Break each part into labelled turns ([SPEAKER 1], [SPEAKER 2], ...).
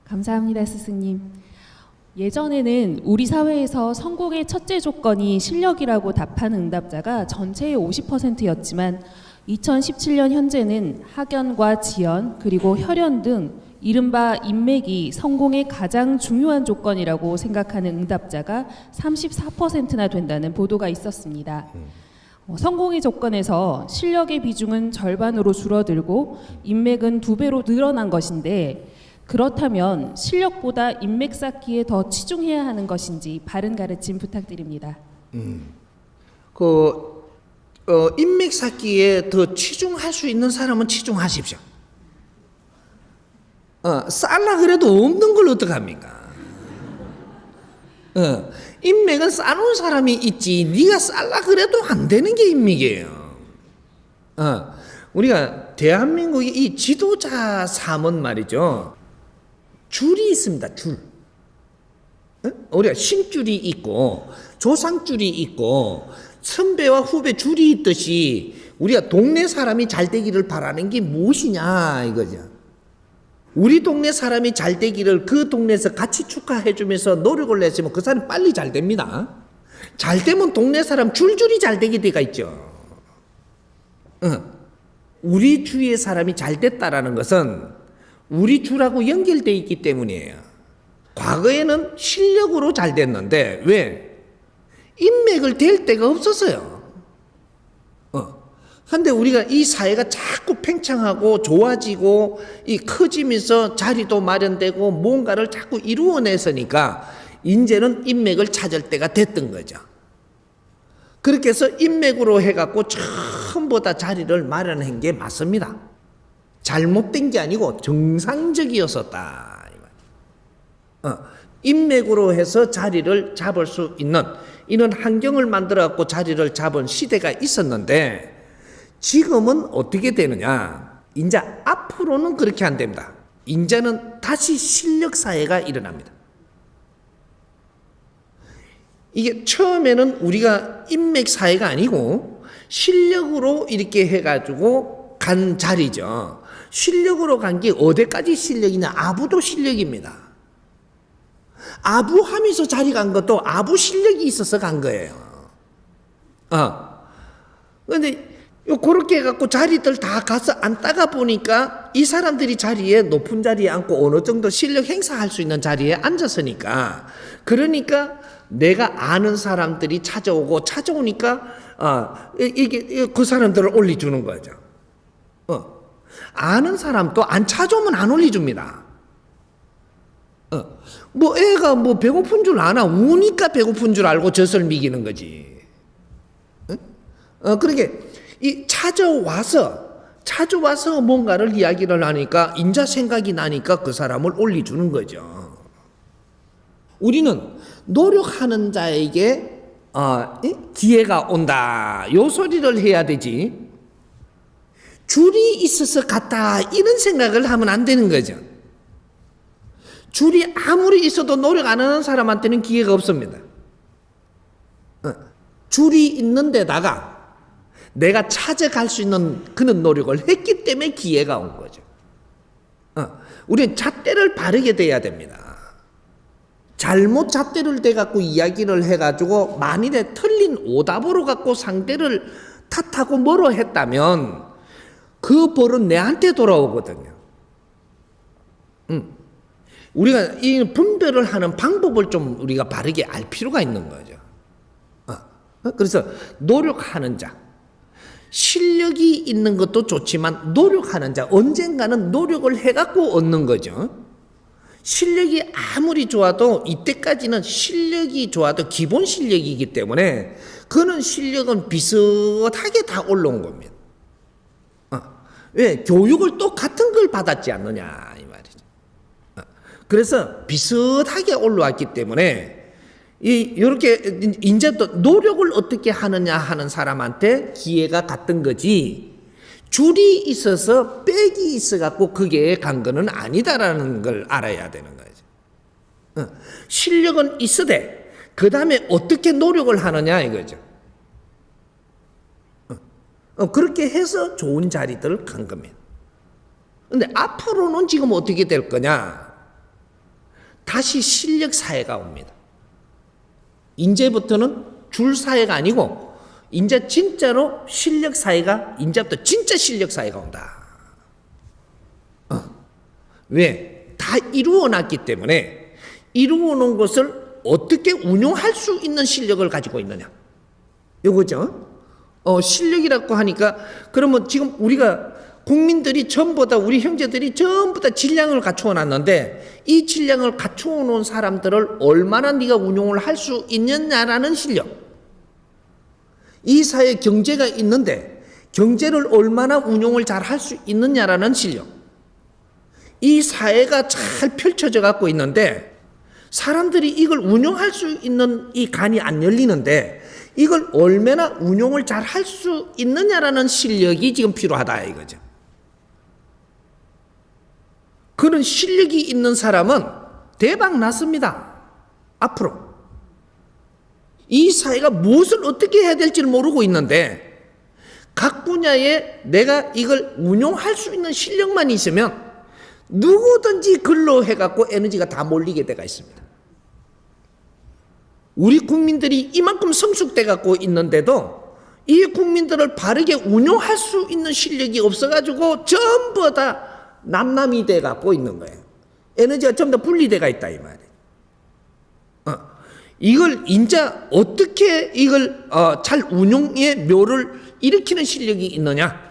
[SPEAKER 1] 감사합니다, 스승님. 예전에는 우리 사회에서 성공의 첫째 조건이 실력이라고 답하는 응답자가 전체의 50%였지만 2017년 현재는 학연과 지연 그리고 혈연 등 이른바 인맥이 성공의 가장 중요한 조건이라고 생각하는 응답자가 34%나 된다는 보도가 있었습니다. 성공의 조건에서 실력의 비중은 절반으로 줄어들고 인맥은 2배로 늘어난 것인데, 그렇다면 실력보다 인맥 쌓기에 더 치중해야 하는 것인지 바른 가르침 부탁드립니다.
[SPEAKER 2] 인맥 쌓기에 더 치중할 수 있는 사람은 치중하십시오. 쌓으려 그래도 없는 걸 어떡합니까? 인맥은 쌓는 사람이 있지, 네가 쌓으려 그래도 안 되는 게 인맥이에요. 우리가 대한민국의 이 지도자 삶은 말이죠, 줄이 있습니다. 줄. 우리가 신줄이 있고 조상줄이 있고 선배와 후배 줄이 있듯이 우리가 동네 사람이 잘 되기를 바라는 게 무엇이냐 이거죠. 우리 동네 사람이 잘 되기를 그 동네에서 같이 축하해 주면서 노력을 했으면 그 사람이 빨리 잘 됩니다. 잘 되면 동네 사람 줄줄이 잘 되게 돼가 있죠. 우리 주위의 사람이 잘 됐다라는 것은 우리 줄하고 연결되어 있기 때문이에요. 과거에는 실력으로 잘 됐는데 왜? 인맥을 댈 데가 없었어요. 근데 우리가 이 사회가 자꾸 팽창하고 좋아지고 이 커지면서 자리도 마련되고 뭔가를 자꾸 이루어내서니까 이제는 인맥을 찾을 때가 됐던 거죠. 그렇게 해서 인맥으로 해갖고 처음보다 자리를 마련한 게 맞습니다. 잘못된 게 아니고 정상적이었었다. 인맥으로 해서 자리를 잡을 수 있는 이런 환경을 만들어갖고 자리를 잡은 시대가 있었는데, 지금은 어떻게 되느냐? 이제 앞으로는 그렇게 안 됩니다. 이제는 다시 실력 사회가 일어납니다. 이게 처음에는 우리가 인맥 사회가 아니고 실력으로 이렇게 해가지고 간 자리죠. 실력으로 간 게 어디까지 실력이냐? 아부도 실력입니다. 아부하면서 자리 간 것도 아부 실력이 있어서 간 거예요. 그런데 그렇게 해갖고 자리들 다 가서 앉다가 보니까 이 사람들이 자리에 높은 자리에 앉고 어느 정도 실력 행사할 수 있는 자리에 앉았으니까, 그러니까 내가 아는 사람들이 찾아오니까 이게 그 사람들을 올려주는 거죠. 아는 사람도 안 찾아오면 안 올려줍니다. 애가 배고픈 줄 아나? 우니까 배고픈 줄 알고 젖을 미기는 거지. 그러게 찾아와서 뭔가를 이야기를 하니까 인자 생각이 나니까 그 사람을 올려주는 거죠. 우리는 노력하는 자에게 기회가 온다, 요 소리를 해야 되지, 줄이 있어서 갔다 이런 생각을 하면 안 되는 거죠. 줄이 아무리 있어도 노력 안 하는 사람한테는 기회가 없습니다. 줄이 있는 데다가 내가 찾아갈 수 있는 그런 노력을 했기 때문에 기회가 온 거죠. 우리는 잣대를 바르게 돼야 됩니다. 잘못 잣대를 대갖고 이야기를 해가지고 만일에 틀린 오답으로 갖고 상대를 탓하고 뭐로 했다면 그 벌은 내한테 돌아오거든요. 우리가 이 분별을 하는 방법을 좀 우리가 바르게 알 필요가 있는 거죠. 그래서 노력하는 자, 실력이 있는 것도 좋지만 노력하는 자, 언젠가는 노력을 해갖고 얻는 거죠. 실력이 아무리 좋아도 이때까지는 실력이 좋아도 기본 실력이기 때문에 그는 실력은 비슷하게 다 올라온 겁니다. 왜? 교육을 똑같은 걸 받았지 않느냐 이 말이죠. 그래서 비슷하게 올라왔기 때문에 이렇게 이제 또 노력을 어떻게 하느냐 하는 사람한테 기회가 갔던 거지, 줄이 있어서 빽이 있어갖고 그게 간 거는 아니다라는 걸 알아야 되는 거죠. 실력은 있으되 그 다음에 어떻게 노력을 하느냐 이거죠. 그렇게 해서 좋은 자리들을 간 겁니다. 근데 앞으로는 지금 어떻게 될 거냐? 다시 실력 사회가 옵니다. 이제부터는 줄 사회가 아니고 이제 진짜로 실력 사회가, 이제부터 진짜 실력 사회가 온다. 왜? 다 이루어 놨기 때문에 이루어 놓은 것을 어떻게 운용할 수 있는 실력을 가지고 있느냐. 요거죠. 실력이라고 하니까 그러면 지금 우리가 국민들이 전부 다, 우리 형제들이 전부 다 질량을 갖추어 놨는데 이 질량을 갖추어 놓은 사람들을 얼마나 네가 운용을 할 수 있느냐라는 실력. 이 사회에 경제가 있는데 경제를 얼마나 운용을 잘 할 수 있느냐라는 실력. 이 사회가 잘 펼쳐져 갖고 있는데 사람들이 이걸 운용할 수 있는 이 간이 안 열리는데 이걸 얼마나 운용을 잘 할 수 있느냐라는 실력이 지금 필요하다 이거죠. 그런 실력이 있는 사람은 대박 났습니다. 앞으로. 이 사회가 무엇을 어떻게 해야 될지를 모르고 있는데 각 분야에 내가 이걸 운용할 수 있는 실력만 있으면 누구든지 글로 해갖고 에너지가 다 몰리게 돼가 있습니다. 우리 국민들이 이만큼 성숙돼 갖고 있는데도 이 국민들을 바르게 운용할 수 있는 실력이 없어가지고 전부 다 남남이 돼 갖고 있는 거예요. 에너지가 전부 다 분리돼가 있다 이 말이에요. 이걸 인자 어떻게 이걸 잘 운용의 묘를 일으키는 실력이 있느냐?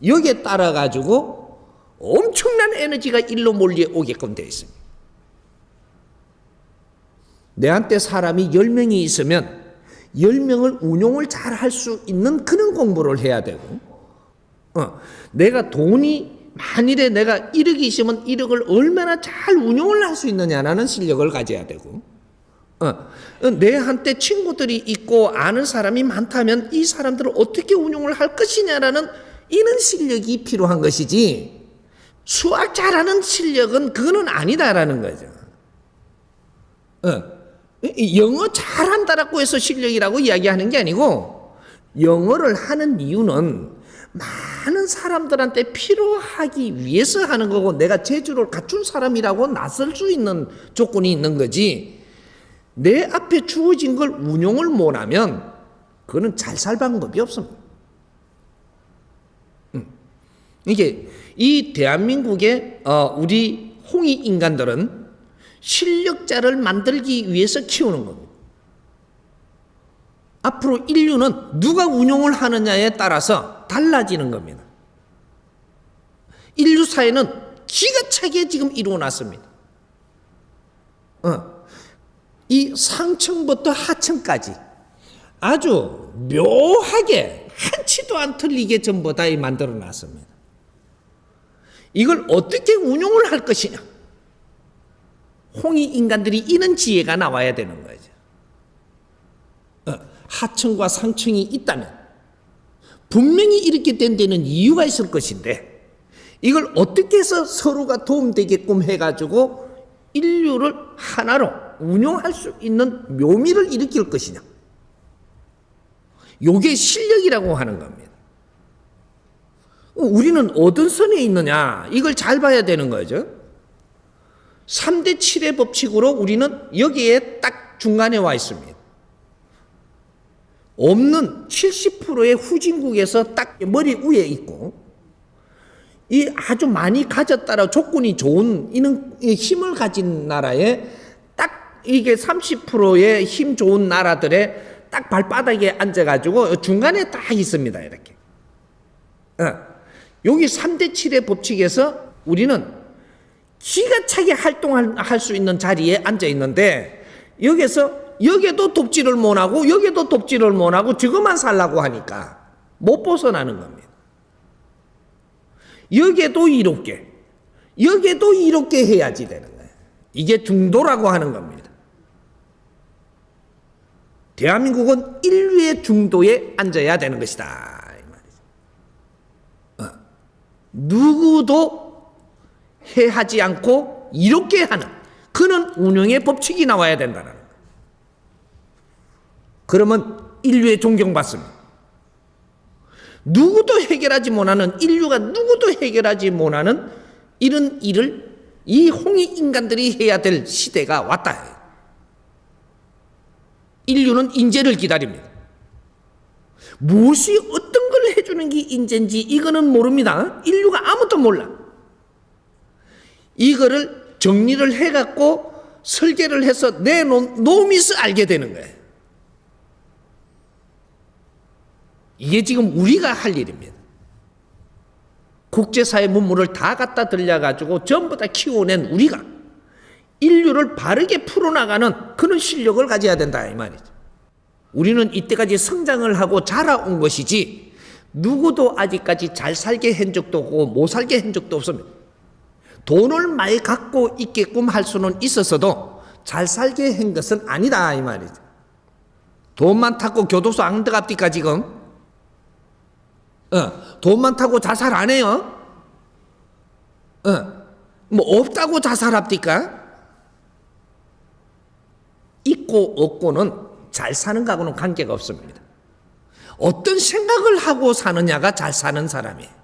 [SPEAKER 2] 여기에 따라 가지고 엄청난 에너지가 일로 몰려오게끔 되어 있습니다. 내한테 사람이 10명이 있으면 10명을 운용을 잘 할 수 있는 그런 공부를 해야 되고, 내가 돈이 만일에 내가 1억이 있으면 1억을 얼마나 잘 운용을 할 수 있느냐라는 실력을 가져야 되고, 내한테 친구들이 있고 아는 사람이 많다면 이 사람들을 어떻게 운용을 할 것이냐라는 이런 실력이 필요한 것이지, 수학 잘하는 실력은 그거는 아니다라는 거죠. 영어 잘한다라고 해서 실력이라고 이야기하는 게 아니고, 영어를 하는 이유는 많은 사람들한테 필요하기 위해서 하는 거고 내가 재주를 갖춘 사람이라고 나설 수 있는 조건이 있는 거지, 내 앞에 주어진 걸 운용을 못하면 그거는 잘 살 방법이 없습니다. 이게 이 대한민국의 우리 홍이 인간들은 실력자를 만들기 위해서 키우는 겁니다. 앞으로 인류는 누가 운용을 하느냐에 따라서 달라지는 겁니다. 인류 사회는 기가 차게 지금 이루어놨습니다. 이 상층부터 하층까지 아주 묘하게 한치도 안 틀리게 전부 다 만들어놨습니다. 이걸 어떻게 운용을 할 것이냐? 홍이 인간들이 이런 지혜가 나와야 되는 거죠. 하층과 상층이 있다면 분명히 이렇게 된 데는 이유가 있을 것인데 이걸 어떻게 해서 서로가 도움되게끔 해가지고 인류를 하나로 운용할 수 있는 묘미를 일으킬 것이냐. 요게 실력이라고 하는 겁니다. 우리는 어떤 선에 있느냐 이걸 잘 봐야 되는 거죠. 3대 7의 법칙으로 우리는 여기에 딱 중간에 와 있습니다. 없는 70%의 후진국에서 딱 머리 위에 있고, 이 아주 많이 가졌다라 조건이 좋은 이는 힘을 가진 나라에 딱 이게 30%의 힘 좋은 나라들의 딱 발바닥에 앉아가지고 중간에 딱 있습니다. 이렇게. 여기 3대 7의 법칙에서 우리는 기가 차게 활동할 수 있는 자리에 앉아 있는데 여기에도 돕지를 못하고 여기에도 돕지를 못하고 저것만 살라고 하니까 못 벗어나는 겁니다. 여기에도 이롭게 여기에도 이롭게 해야지 되는 거예요. 이게 중도라고 하는 겁니다. 대한민국은 인류의 중도에 앉아야 되는 것이다 이 말이죠. 누구도 해하지 않고 이롭게 하는 그런 운영의 법칙이 나와야 된다는 거예요. 그러면 인류의 존경받습니다. 누구도 해결하지 못하는, 인류가 누구도 해결하지 못하는 이런 일을 이 홍익 인간들이 해야 될 시대가 왔다. 인류는 인재를 기다립니다. 무엇이 어떤 걸 해주는 게 인재인지 이거는 모릅니다. 인류가 아무도 몰라. 이거를 정리를 해갖고 설계를 해서 내놓으면서 알게 되는 거예요. 이게 지금 우리가 할 일입니다. 국제사회 문물을 다 갖다 들려가지고 전부 다 키워낸 우리가 인류를 바르게 풀어나가는 그런 실력을 가져야 된다 이 말이죠. 우리는 이때까지 성장을 하고 자라온 것이지 누구도 아직까지 잘 살게 한 적도 없고 못 살게 한 적도 없습니다. 돈을 많이 갖고 있게끔 할 수는 있었어도 잘 살게 한 것은 아니다 이 말이죠. 돈만 타고 교도소 안 들어갑니까 지금? 돈만 타고 자살 안 해요? 뭐 없다고 자살합니까? 있고 없고는 잘 사는 거하고는 관계가 없습니다. 어떤 생각을 하고 사느냐가 잘 사는 사람이에요.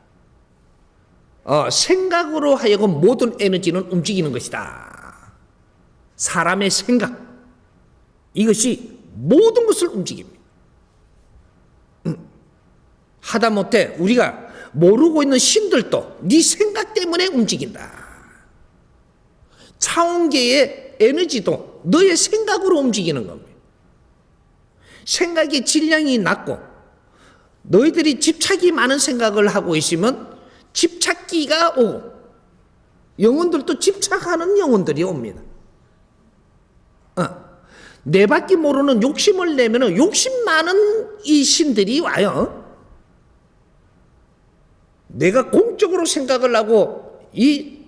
[SPEAKER 2] 생각으로 하여금 모든 에너지는 움직이는 것이다. 사람의 생각, 이것이 모든 것을 움직입니다. 하다못해 우리가 모르고 있는 신들도 네 생각 때문에 움직인다. 차원계의 에너지도 너의 생각으로 움직이는 겁니다. 생각의 질량이 낮고 너희들이 집착이 많은 생각을 하고 있으면 집착기가 오고 영혼들도 집착하는 영혼들이 옵니다. 내밖에 모르는 욕심을 내면 욕심 많은 이 신들이 와요. 내가 공적으로 생각을 하고 이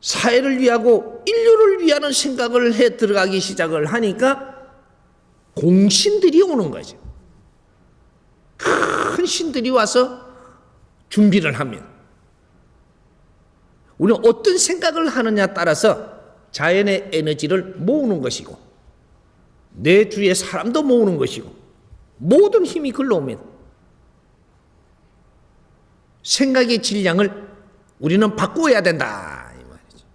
[SPEAKER 2] 사회를 위하고 인류를 위하는 생각을 해 들어가기 시작을 하니까 공신들이 오는 거죠. 큰 신들이 와서 준비를 합니다. 우리는 어떤 생각을 하느냐 따라서 자연의 에너지를 모으는 것이고 내 주위의 사람도 모으는 것이고 모든 힘이 글로 옵니다. 생각의 질량을 우리는 바꾸어야 된다 이 말이죠.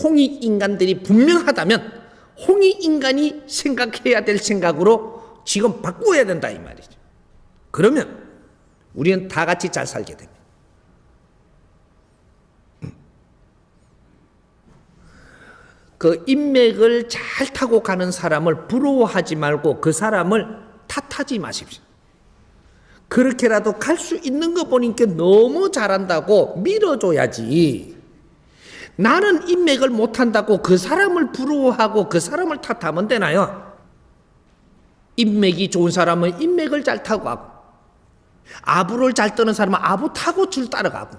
[SPEAKER 2] 홍익 인간들이 분명하다면 홍익 인간이 생각해야 될 생각으로 지금 바꾸어야 된다 이 말이죠. 그러면 우리는 다 같이 잘 살게 됩니다. 그 인맥을 잘 타고 가는 사람을 부러워하지 말고 그 사람을 탓하지 마십시오. 그렇게라도 갈 수 있는 거 보니까 너무 잘한다고 밀어줘야지. 나는 인맥을 못한다고 그 사람을 부러워하고 그 사람을 탓하면 되나요? 인맥이 좋은 사람은 인맥을 잘 타고 가고 아부를 잘 떠는 사람은 아부 타고 줄 따라가고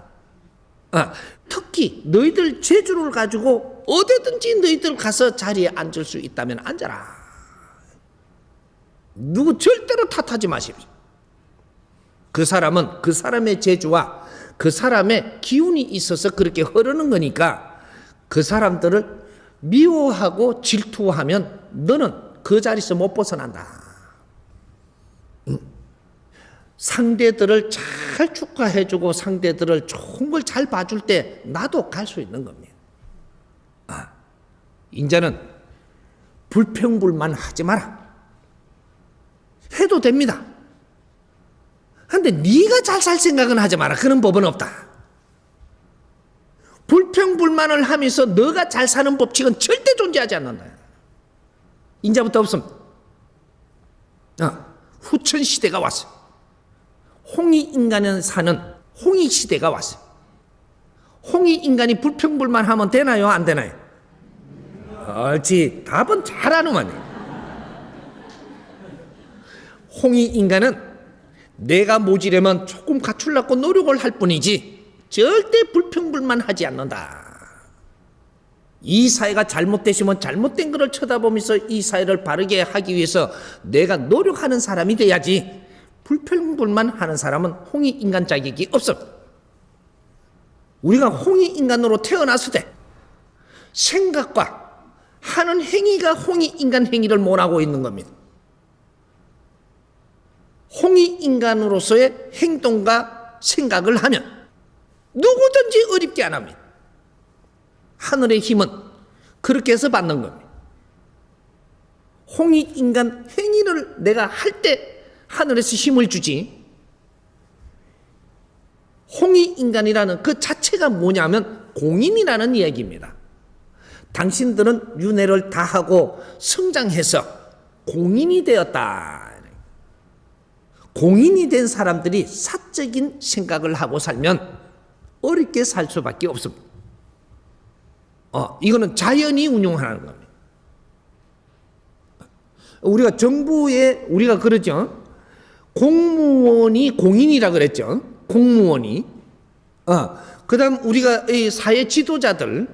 [SPEAKER 2] 특히 너희들 재주를 가지고 어디든지 너희들 가서 자리에 앉을 수 있다면 앉아라. 누구 절대로 탓하지 마십시오. 그 사람은 그 사람의 재주와 그 사람의 기운이 있어서 그렇게 흐르는 거니까 그 사람들을 미워하고 질투하면 너는 그 자리에서 못 벗어난다. 상대들을 잘 축하해주고 상대들을 좋은 걸 잘 봐줄 때 나도 갈 수 있는 겁니다. 이제는 불평불만 하지 마라. 해도 됩니다. 근데 네가 잘 살 생각은 하지 마라. 그런 법은 없다. 불평불만을 하면서 너가 잘 사는 법칙은 절대 존재하지 않는다. 이제부터 없습니다. 후천 시대가 왔어요. 홍익 인간은 사는 홍익 시대가 왔어요. 홍익 인간이 불평불만하면 되나요? 안 되나요? 옳지. 답은 잘하는만요. 홍익 인간은 내가 모지려면 조금 갖추려고 노력을 할 뿐이지 절대 불평불만하지 않는다. 이 사회가 잘못됐으면 잘못된 것을 쳐다보면서 이 사회를 바르게 하기 위해서 내가 노력하는 사람이 돼야지 불평불만하는 사람은 홍익 인간 자격이 없습니다. 우리가 홍익 인간으로 태어났을 때 생각과 하는 행위가 홍익 인간 행위를 못하고 있는 겁니다. 홍익 인간으로서의 행동과 생각을 하면 누구든지 어렵게 안 합니다. 하늘의 힘은 그렇게 해서 받는 겁니다. 홍익인간 행위를 내가 할 때 하늘에서 힘을 주지. 홍익인간이라는 그 자체가 뭐냐면 공인이라는 이야기입니다. 당신들은 윤회를 다하고 성장해서 공인이 되었다. 공인이 된 사람들이 사적인 생각을 하고 살면 어렵게 살 수밖에 없습니다. 이거는 자연이 운용하는 겁니다. 우리가 정부에 우리가 그러죠. 공무원이 공인이라 그랬죠. 공무원이. 그다음 우리가 이 사회 지도자들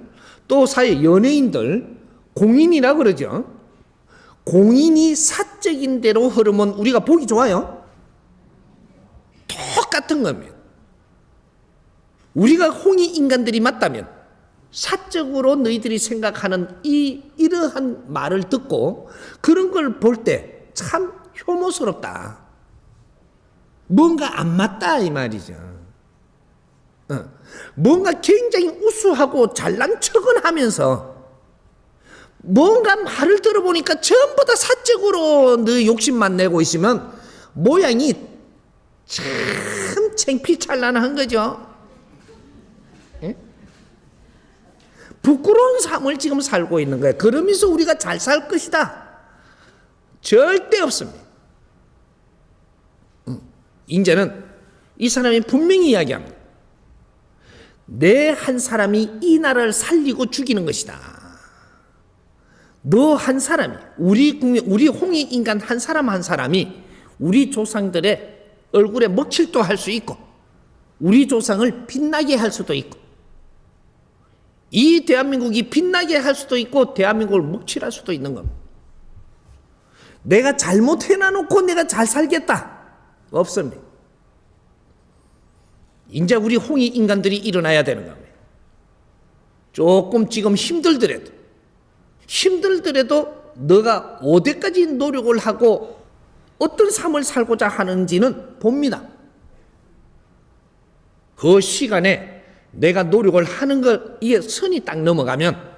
[SPEAKER 2] 또 사회 연예인들 공인이라 그러죠. 공인이 사적인 대로 흐르면 우리가 보기 좋아요. 똑같은 겁니다. 우리가 홍익 인간들이 맞다면 사적으로 너희들이 생각하는 이러한 말을 듣고 그런 걸 볼 때 참 혐오스럽다. 뭔가 안 맞다 이 말이죠. 뭔가 굉장히 우수하고 잘난 척은 하면서 뭔가 말을 들어보니까 전부 다 사적으로 너 욕심만 내고 있으면 모양이 참 창피찬란한 거죠. 예? 부끄러운 삶을 지금 살고 있는 거예요. 그러면서 우리가 잘 살 것이다. 절대 없습니다. 이제는 이 사람이 분명히 이야기합니다. 내 한 사람이 이 나라를 살리고 죽이는 것이다. 너 한 사람이 우리 홍익 인간 한 사람이 우리 조상들의 얼굴에 먹칠도 할 수 있고 우리 조상을 빛나게 할 수도 있고 이 대한민국이 빛나게 할 수도 있고 대한민국을 먹칠할 수도 있는 겁니다. 내가 잘못해놔놓고 내가 잘 살겠다. 없습니다. 이제 우리 홍익 인간들이 일어나야 되는 겁니다. 조금 지금 힘들더라도 너가 어디까지 노력을 하고 어떤 삶을 살고자 하는지는 봅니다. 그 시간에 내가 노력을 하는 걸 이게 선이 딱 넘어가면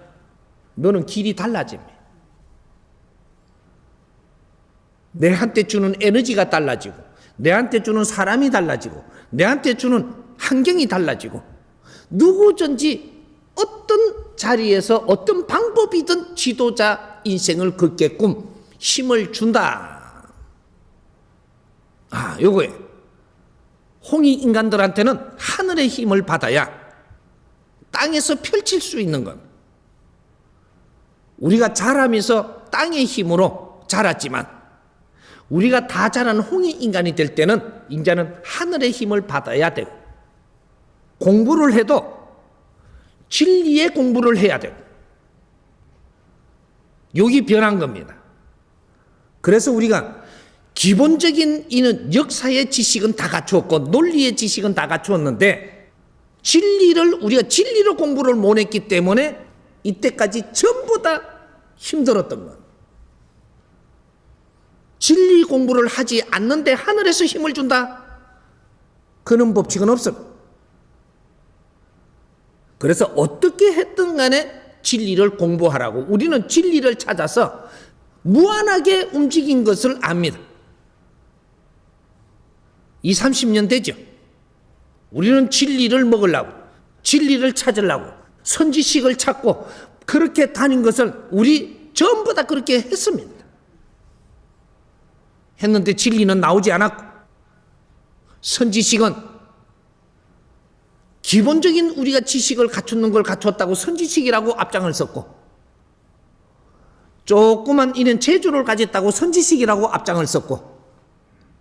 [SPEAKER 2] 너는 길이 달라집니다. 내한테 주는 에너지가 달라지고 내한테 주는 사람이 달라지고 내한테 주는 환경이 달라지고 누구든지 어떤 자리에서 어떤 방법이든 지도자 인생을 걷게끔 힘을 준다. 요거예요. 홍익 인간들한테는 하늘의 힘을 받아야 땅에서 펼칠 수 있는 것. 우리가 자라면서 땅의 힘으로 자랐지만 우리가 다 자란 홍익 인간이 될 때는 이제는 하늘의 힘을 받아야 되고 공부를 해도 진리의 공부를 해야 되고 여기 변한 겁니다. 그래서 우리가 기본적인 이는 역사의 지식은 다 갖추었고 논리의 지식은 다 갖추었는데 우리가 진리로 공부를 못 했기 때문에 이때까지 전부 다 힘들었던 겁니다. 진리 공부를 하지 않는데 하늘에서 힘을 준다? 그런 법칙은 없습니다. 그래서 어떻게 했든 간에 진리를 공부하라고 우리는 진리를 찾아서 무한하게 움직인 것을 압니다. 30년 되죠. 우리는 진리를 먹으려고 진리를 찾으려고 선지식을 찾고 그렇게 다닌 것을 우리 전부 다 그렇게 했습니다. 했는데 진리는 나오지 않았고 선지식은 기본적인 우리가 지식을 갖추는 걸 갖췄다고 선지식이라고 앞장을 섰고 조그만 이는 재주를 가졌다고 선지식이라고 앞장을 섰고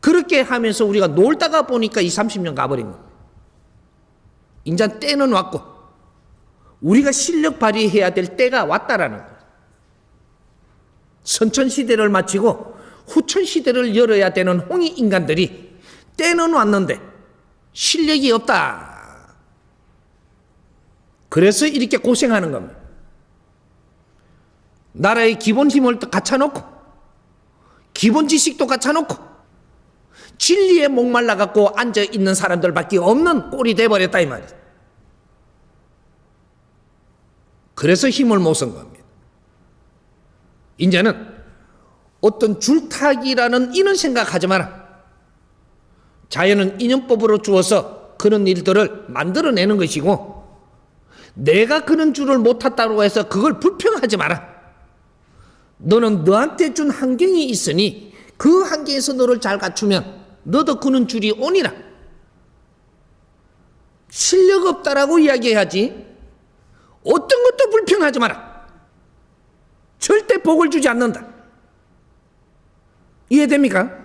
[SPEAKER 2] 그렇게 하면서 우리가 놀다가 보니까 30년 가버린 겁니다. 이제 때는 왔고 우리가 실력 발휘해야 될 때가 왔다라는 거예요. 선천시대를 마치고 후천시대를 열어야 되는 홍익 인간들이 때는 왔는데 실력이 없다. 그래서 이렇게 고생하는 겁니다. 나라의 기본 힘을 갖춰놓고 기본 지식도 갖춰놓고 진리에 목말라 갖고 앉아있는 사람들밖에 없는 꼴이 돼버렸다 이 말이에요. 그래서 힘을 못 쓴 겁니다. 이제는 어떤 줄타기라는 이런 생각하지 마라. 자연은 인연법으로 주어서 그런 일들을 만들어내는 것이고, 내가 그런 줄을 못 탔다고 해서 그걸 불평하지 마라. 너는 너한테 준 환경이 있으니 그 환경에서 너를 잘 갖추면 너도 그는 줄이 오니라. 실력 없다라고 이야기해야지 어떤 것도 불평하지 마라. 절대 복을 주지 않는다. 이해됩니까?